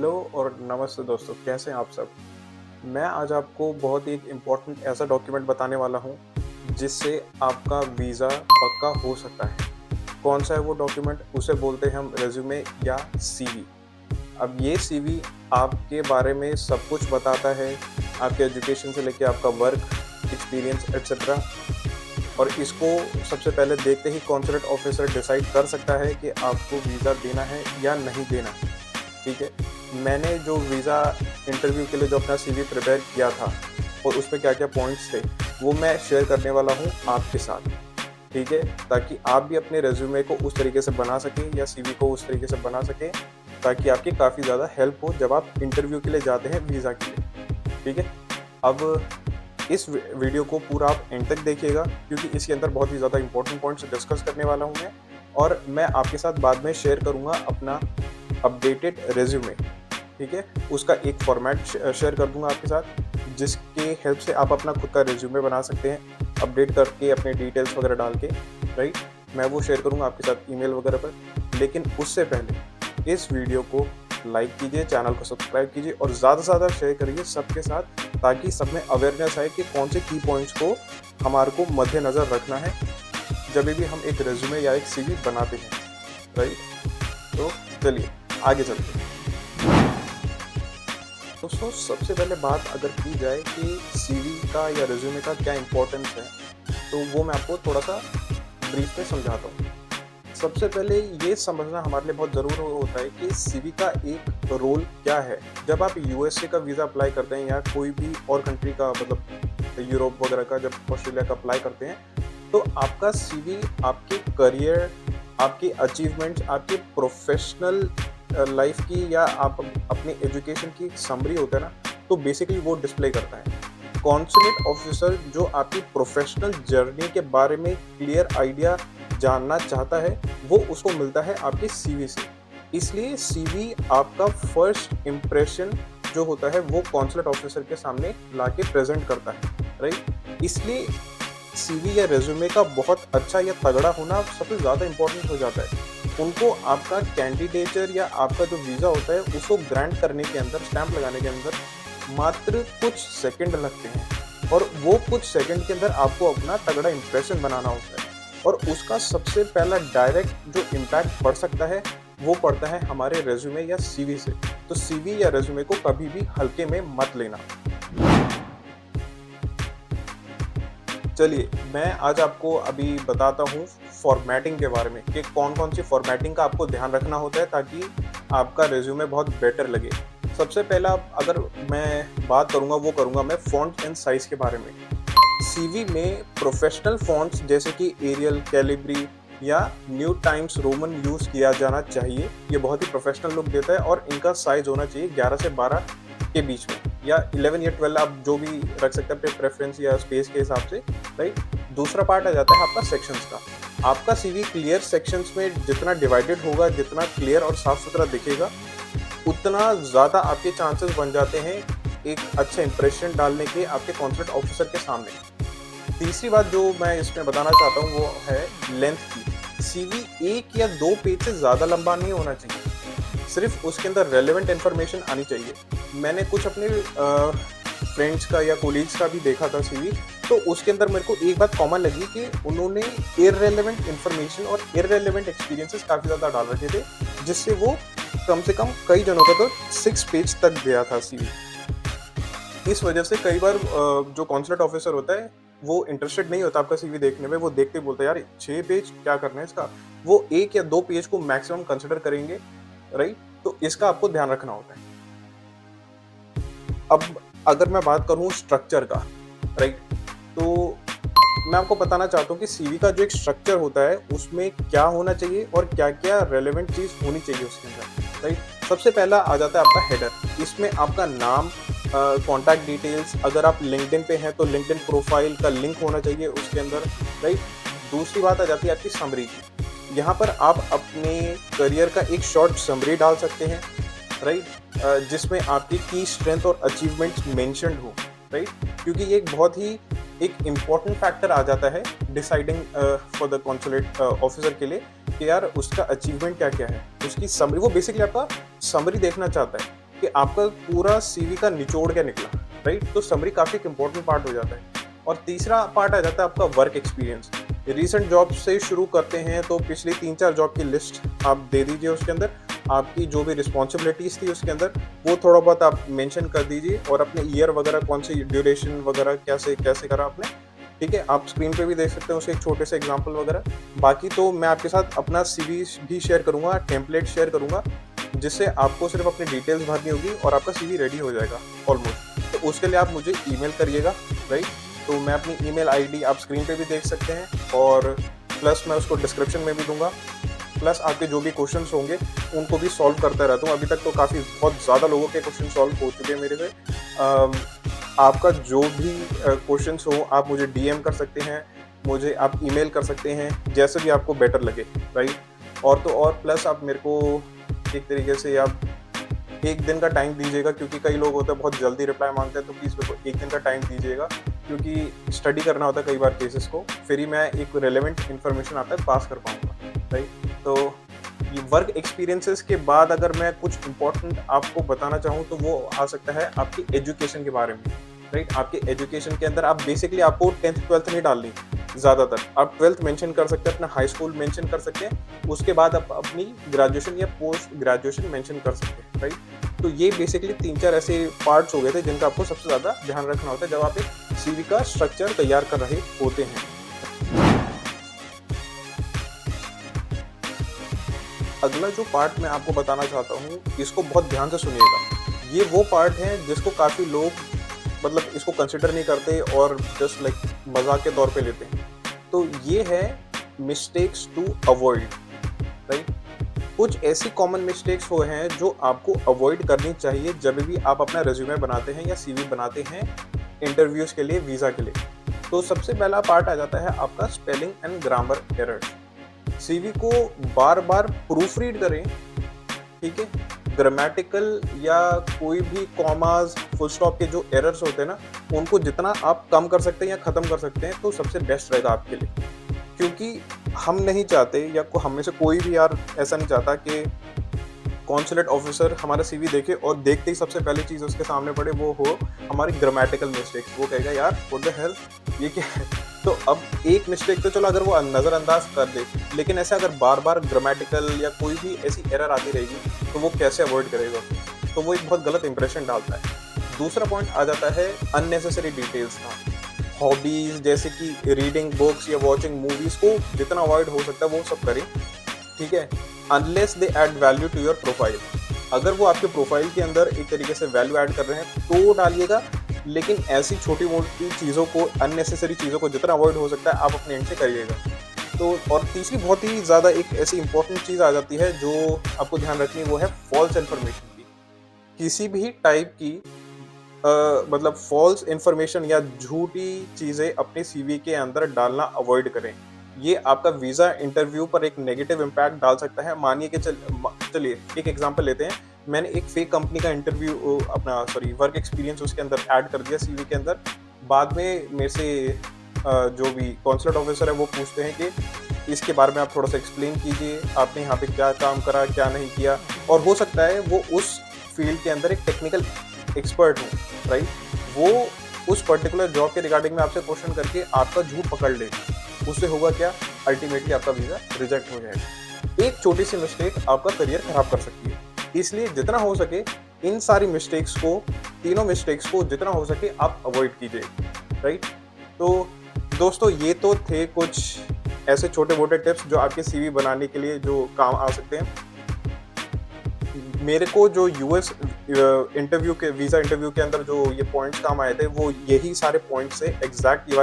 Hello और नमस्ते दोस्तों, कैसे हैं आप सब? मैं आज आपको बहुत ही एक इम्पोर्टेंट ऐसा डॉक्यूमेंट बताने वाला हूँ, जिससे आपका वीज़ा पक्का हो सकता है। कौन सा है वो डॉक्यूमेंट? उसे बोलते हैं हम रिज़्यूमे या सीवी। अब ये सीवी आपके बारे में सब कुछ बताता है, आपके एजुकेशन से लेके आपका वर्क एक्सपीरियंस एटसेट्रा। और इसको सबसे पहले देखते ही कॉन्सुलेट ऑफिसर डिसाइड कर सकता है कि आपको वीज़ा देना है या नहीं देना है। ठीक है? मैंने जो वीज़ा इंटरव्यू के लिए जो अपना सीवी प्रिपेयर किया था और उसमें क्या-क्या पॉइंट्स थे, वो मैं शेयर करने वाला हूँ आपके साथ। ठीक है? ताकि आप भी अपने रिज़्यूमे को उस तरीके से बना सकें या सीवी को उस तरीके से बना सकें, ताकि आपकी काफ़ी ज़्यादा हेल्प हो जब आप इंटरव्यू के लिए जाते हैं वीज़ा के लिए। ठीक है? अब इस वीडियो को पूरा आप एंड तक देखिएगा, क्योंकि इसके अंदर बहुत ही ज़्यादा इंपॉर्टेंट पॉइंट्स डिस्कस करने वाला हूँ मैं, और मैं आपके साथ बाद में शेयर करूँगा अपना अपडेटेड रिज्यूमे। ठीक है? उसका एक फॉर्मेट शेयर कर दूंगा आपके साथ, जिसके हेल्प से आप अपना खुद का रिज्यूमे बना सकते हैं, अपडेट करके अपने डिटेल्स वगैरह डाल के। राइट? मैं वो शेयर करूंगा आपके साथ ईमेल वगैरह पर। लेकिन उससे पहले इस वीडियो को लाइक कीजिए, चैनल को सब्सक्राइब कीजिए और ज़्यादा से ज़्यादा शेयर करिए सबके साथ, ताकि सब में अवेयरनेस आए कि कौन से की पॉइंट्स को हमारे को मद्देनज़र रखना है जब भी हम एक रिज्यूमे या एक सीवी बनाते हैं। राइट? तो चलिए आगे चलते हैं। दोस्तों, सबसे पहले बात अगर की जाए कि सीवी का या रिज्यूमे का क्या इंपॉर्टेंस है, तो वो मैं आपको थोड़ा सा ब्रीफ में समझाता हूँ। सबसे पहले ये समझना हमारे लिए बहुत ज़रूरी होता है कि सीवी का एक रोल क्या है। जब आप यूएसए का वीज़ा अप्लाई करते हैं या कोई भी और कंट्री का, मतलब यूरोप वगैरह का, जब ऑस्ट्रेलिया का अप्लाई करते हैं, तो आपका सीवी आपके करियर, आपकी अचीवमेंट्स, आपकी प्रोफेशनल लाइफ की या आप अपनी एजुकेशन की समरी होता है ना, तो बेसिकली वो डिस्प्ले करता है। कॉन्सुलेट ऑफिसर जो आपकी प्रोफेशनल जर्नी के बारे में क्लियर आइडिया जानना चाहता है, वो उसको मिलता है आपके सीवी से। इसलिए सीवी आपका फर्स्ट इम्प्रेशन जो होता है, वो कॉन्सुलेट ऑफिसर के सामने लाके प्रेजेंट करता है। राइट? इसलिए सीवी या रेज्यूमे का बहुत अच्छा या तगड़ा होना सबसे ज़्यादा इम्पोर्टेंट हो जाता है। उनको आपका कैंडिडेचर या आपका जो वीज़ा होता है, उसको ग्रांट करने के अंदर, स्टैंप लगाने के अंदर मात्र कुछ सेकंड लगते हैं, और वो कुछ सेकंड के अंदर आपको अपना तगड़ा इंप्रेशन बनाना होता है। और उसका सबसे पहला डायरेक्ट जो इम्पैक्ट पड़ सकता है, वो पड़ता है हमारे रेज्यूमे या सीवी से। तो सीवी या रेज्यूमे को कभी भी हल्के में मत लेना। चलिए, मैं आज आपको अभी बताता हूँ फॉर्मेटिंग के बारे में, कि कौन-कौन सी फॉर्मेटिंग का आपको ध्यान रखना होता है ताकि आपका रिज्यूमे बहुत बेटर लगे। सबसे पहला अगर मैं बात करूँगा, वो करूँगा मैं फ़ॉन्ट एंड साइज़ के बारे में। सीवी में प्रोफेशनल फ़ॉन्ट्स जैसे कि एरियल, कैलिब्री या न्यू टाइम्स रोमन यूज़ किया जाना चाहिए। ये बहुत ही प्रोफेशनल लुक देता है, और इनका साइज़ होना चाहिए 11 से 12 के बीच में, या 11 या 12, आप जो भी रख सकते हैं अपने प्रेफरेंस या स्पेस के हिसाब से। राइट? दूसरा पार्ट आ जाता है आपका सेक्शंस का। आपका सीवी क्लियर सेक्शंस में जितना डिवाइडेड होगा, जितना क्लियर और साफ सुथरा दिखेगा, उतना ज़्यादा आपके चांसेस बन जाते हैं एक अच्छा इंप्रेशन डालने के आपके कॉन्सुलेट ऑफिसर के सामने। तीसरी बात जो मैं इसमें बताना चाहता हूँ, वो है लेंथ की। सीवी 1 या 2 पेज से ज़्यादा लंबा नहीं होना चाहिए, सिर्फ उसके अंदर रेलेवेंट इन्फॉर्मेशन आनी चाहिए। मैंने कुछ अपने फ्रेंड्स का या कोलीग्स का भी देखा था सीवी, तो उसके अंदर मेरे को एक बात कॉमन लगी कि उन्होंने इररेलेवेंट इन्फॉर्मेशन और इररेलेवेंट एक्सपीरियंसेस काफ़ी ज़्यादा डाल रखे थे, जिससे वो कम से कम कई जनों का तो 6 पेज तक गया था सीवी। इस वजह से कई बार जो कॉन्सुलेट ऑफिसर होता है, वो इंटरेस्टेड नहीं होता आपका सीवी देखने में। वो देखते ही बोलता है, यार 6 पेज क्या करना है इसका। वो 1 या 2 पेज को मैक्सिमम कंसिडर करेंगे। राइट? तो इसका आपको ध्यान रखना होता है। अब अगर मैं बात करूँ स्ट्रक्चर का, राइट, तो मैं आपको बताना चाहता हूँ कि सीवी का जो एक स्ट्रक्चर होता है, उसमें क्या होना चाहिए और क्या-क्या रेलेवेंट चीज़ होनी चाहिए उसके अंदर। राइट? सबसे पहला आ जाता है आपका हेडर। इसमें आपका नाम, कॉन्टैक्ट डिटेल्स, अगर आप लिंक्डइन पे हैं तो लिंक्डइन प्रोफाइल का लिंक होना चाहिए उसके अंदर। राइट? दूसरी बात आ जाती है आपकी समरी की। यहाँ पर आप अपने करियर का एक शॉर्ट समरी डाल सकते हैं। राइट? जिसमें आपकी की स्ट्रेंथ और अचीवमेंट्स मेंशन्ड हो। राइट? क्योंकि ये एक बहुत ही एक इम्पॉर्टेंट फैक्टर आ जाता है deciding for the consulate officer के लिए, कि यार उसका अचीवमेंट क्या क्या है, उसकी समरी। वो बेसिकली आपका समरी देखना चाहता है। कि आपका पूरा सीवी का निचोड़ क्या निकला, राइट? तो समरी काफ़ी एक इम्पोर्टेंट पार्ट हो जाता है। और तीसरा पार्ट आ जाता है आपका वर्क एक्सपीरियंस। रीसेंट जॉब से शुरू करते हैं तो पिछली 3-4 जॉब की लिस्ट आप दे दीजिए, उसके अंदर आपकी जो भी रिस्पॉन्सिबिलिटीज़ थी उसके अंदर वो थोड़ा बहुत आप मेंशन कर दीजिए, और अपने ईयर वगैरह कौन सी ड्यूरेशन वगैरह कैसे कैसे करा आपने, ठीक है? आप स्क्रीन पे भी देख सकते हैं उसके एक छोटे से एग्जांपल वगैरह। बाकी तो मैं आपके साथ अपना सीवी भी शेयर करूँगा, टेम्पलेट शेयर करूँगा, जिससे आपको सिर्फ अपनी डिटेल्स भरनी होगी और आपका सीवी रेडी हो जाएगा ऑलमोस्ट। तो उसके लिए आप मुझे ईमेल करिएगा, राइट? तो मैं अपनी ईमेल आईडी आप स्क्रीन पे भी देख सकते हैं, और प्लस मैं उसको डिस्क्रिप्शन में भी दूंगा। प्लस आपके जो भी क्वेश्चंस होंगे उनको भी सॉल्व करता रहता हूँ। अभी तक तो काफ़ी बहुत ज़्यादा लोगों के क्वेश्चन सॉल्व हो चुके हैं मेरे से। आपका जो भी क्वेश्चंस हो आप मुझे डीएम कर सकते हैं, मुझे आप ईमेल कर सकते हैं, जैसे भी आपको बेटर लगे, राइट? और तो और प्लस आप मेरे को एक तरीके से आप 1 दिन का टाइम दीजिएगा, क्योंकि कई लोग होते हैं बहुत जल्दी रिप्लाई मांगते हैं, तो प्लीज़ मेरे को 1 दिन का टाइम दीजिएगा, क्योंकि स्टडी करना होता है कई बार केसेस को, फिर ही मैं एक रिलेवेंट इन्फॉर्मेशन आता है पास कर पाऊँगा, राइट? तो ये वर्क एक्सपीरियंसेस के बाद अगर मैं कुछ इम्पोर्टेंट आपको बताना चाहूँ तो वो आ सकता है आपकी एजुकेशन के बारे में, राइट? आपके एजुकेशन के अंदर आप बेसिकली आपको 10th 12th नहीं डालनी ज़्यादातर, आप 12th मेंशन कर सकते हैं, अपना हाई स्कूल मेंशन कर सकते हैं, उसके बाद आप अपनी ग्रेजुएशन या पोस्ट ग्रेजुएशन मेंशन कर सकते हैं, राइट? तो ये बेसिकली 3-4 ऐसे पार्ट्स हो गए थे जिनका आपको सबसे ज़्यादा ध्यान रखना होता है जब आप एक सीवी का स्ट्रक्चर तैयार कर रहे होते हैं। अगला जो पार्ट मैं आपको बताना चाहता हूँ, इसको बहुत ध्यान से सुनिएगा। ये वो पार्ट है जिसको काफ़ी लोग मतलब इसको कंसिडर नहीं करते और जस्ट लाइक मजाक के तौर पे लेते हैं। तो ये है मिस्टेक्स टू अवॉइड, राइट? कुछ ऐसी कॉमन मिस्टेक्स हो हैं जो आपको अवॉइड करनी चाहिए जब भी आप अपना रेज्यूमे बनाते हैं या सीवी बनाते हैं इंटरव्यूज़ के लिए, वीज़ा के लिए। तो सबसे पहला पार्ट आ जाता है आपका spelling and grammar errors. CV को बार बार प्रूफ रीड करें, ठीक है? ग्रामेटिकल या कोई भी कॉमास, फुल स्टॉप के जो एरर्स होते हैं ना, उनको जितना आप कम कर सकते हैं या ख़त्म कर सकते हैं तो सबसे बेस्ट रहेगा आपके लिए। क्योंकि हम नहीं चाहते, या हम में से कोई भी यार ऐसा नहीं चाहता कि कॉन्सुलेट ऑफिसर हमारा सीवी देखे और देखते ही सबसे पहली चीज़ उसके सामने पड़े वो हो हमारी ग्रामेटिकल मिस्टेक। वो कहेगा यार व्हाट द हेल, ये क्या है? तो अब एक मिस्टेक तो चलो अगर वो नज़रअंदाज कर दे, लेकिन ऐसे अगर बार बार ग्रामेटिकल या कोई भी ऐसी एरर आती रहेगी तो वो कैसे अवॉइड करेगा? तो वो एक बहुत गलत इंप्रेशन डालता है। दूसरा पॉइंट आ जाता है अननेसेसरी डिटेल्स का। हॉबीज़ जैसे कि रीडिंग बुक्स या वॉचिंग मूवीज़ को जितना अवॉइड हो सकता है वो सब करें, ठीक है? Unless they add value to your profile. अगर वो आपके प्रोफाइल के अंदर एक तरीके से वैल्यू ऐड कर रहे हैं तो डालिएगा, लेकिन ऐसी छोटी मोटी चीज़ों को, अननेसेसरी चीज़ों को जितना अवॉइड हो सकता है आप अपने एंड से करिएगा। तो और तीसरी बहुत ही ज़्यादा एक ऐसी इंपॉर्टेंट चीज़ आ जाती है जो आपको ध्यान रखनी है, वो है फॉल्स इन्फॉर्मेशन की। किसी भी टाइप की मतलब फॉल्स इन्फॉर्मेशन या झूठी चीज़ें अपने सीवी के अंदर डालना अवॉइड करें। ये आपका वीज़ा इंटरव्यू पर एक नेगेटिव इम्पैक्ट डाल सकता है। मानिए कि चलिए एक एग्जांपल लेते हैं। मैंने एक फेक कंपनी का इंटरव्यू वर्क एक्सपीरियंस उसके अंदर ऐड कर दिया सीवी के अंदर। बाद में मेरे से जो भी कॉन्सुलेट ऑफिसर है वो पूछते हैं कि इसके बारे में आप थोड़ा सा एक्सप्लेन कीजिए, आपने यहाँ पे क्या काम करा, क्या नहीं किया। और हो सकता है वो उस फील्ड के अंदर एक टेक्निकल एक्सपर्ट हो, राइट? वो उस पर्टिकुलर जॉब के रिगार्डिंग में आपसे क्वेश्चन करके आपका झूठ पकड़ ले। उससे होगा क्या? अल्टीमेटली आपका वीज़ा रिजेक्ट हो जाएगा। एक छोटी सी मिस्टेक आपका करियर खराब कर सकती है। इसलिए जितना हो सके इन सारी मिस्टेक्स को, तीनों मिस्टेक्स को जितना हो सके आप अवॉइड कीजिए, राइट? तो दोस्तों ये तो थे कुछ ऐसे छोटे मोटे टिप्स जो आपके सीवी बनाने के लिए जो काम आ सकते हैं। मेरे को जो यूएस इंटरव्यू के वीज़ा इंटरव्यू के अंदर जो ये पॉइंट्स काम आए थे वो यही सारे पॉइंट्स से एग्जैक्ट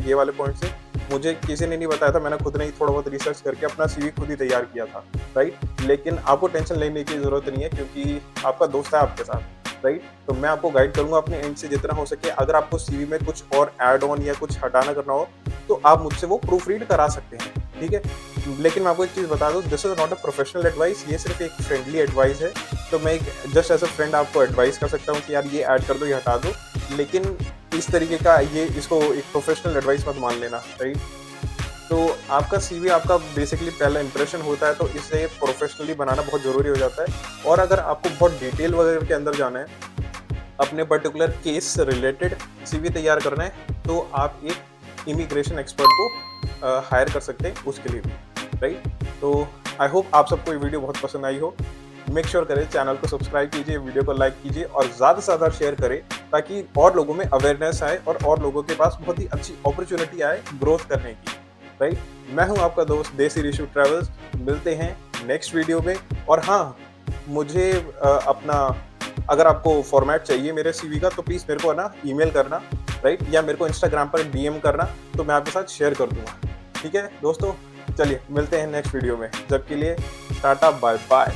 ये वाले पॉइंट्स से मुझे किसी ने नहीं बताया था। मैंने खुद ने ही थोड़ा बहुत रिसर्च करके अपना सीवी खुद ही तैयार किया था, राइट? लेकिन आपको टेंशन लेने की ज़रूरत नहीं है क्योंकि आपका दोस्त है आपके साथ, राइट? तो मैं आपको गाइड करूँगा अपने एंड से जितना हो सके। अगर आपको सीवी में कुछ और ऐड ऑन या कुछ हटाना करना हो तो आप मुझसे वो प्रूफ रीड करा सकते हैं, ठीक है? लेकिन मैं आपको एक चीज़ बता दूँ, this is not a professional advice, ये सिर्फ एक फ्रेंडली एडवाइस है। तो मैं एक जस्ट एज अ फ्रेंड आपको एडवाइस कर सकता हूँ कि यार ये ऐड कर दो, ये हटा दो, लेकिन इस तरीके का इसको एक प्रोफेशनल एडवाइस मत मान लेना, राइट? तो आपका सीवी आपका बेसिकली पहला इंप्रेशन होता है, तो इसे प्रोफेशनली बनाना बहुत ज़रूरी हो जाता है। और अगर आपको बहुत डिटेल वगैरह के अंदर जाना है, अपने पर्टिकुलर केस से रिलेटेड सीवी तैयार करना है, तो आप एक इमिग्रेशन एक्सपर्ट को हायर कर सकते हैं उसके लिए भी, राइट। तो आई होप आप सबको ये वीडियो बहुत पसंद आई हो। मेक श्योर करें चैनल को सब्सक्राइब कीजिए, वीडियो को लाइक कीजिए और ज़्यादा से ज़्यादा शेयर करें, ताकि और लोगों में अवेयरनेस आए और लोगों के पास बहुत ही अच्छी अपॉर्चुनिटी आए ग्रोथ करने की, राइट। मैं हूं आपका दोस्त देसी ऋषु ट्रैवल्स। मिलते हैं नेक्स्ट वीडियो में। और हाँ, मुझे अपना, अगर आपको फॉर्मेट चाहिए मेरे सीवी का, तो प्लीज़ मेरे को ना ईमेल करना, राइट, या मेरे को इंस्टाग्राम पर डीएम करना, तो मैं आपके साथ शेयर कर दूंगा। ठीक है दोस्तों, चलिए मिलते हैं नेक्स्ट वीडियो में। जब के लिए टाटा बाय बाय।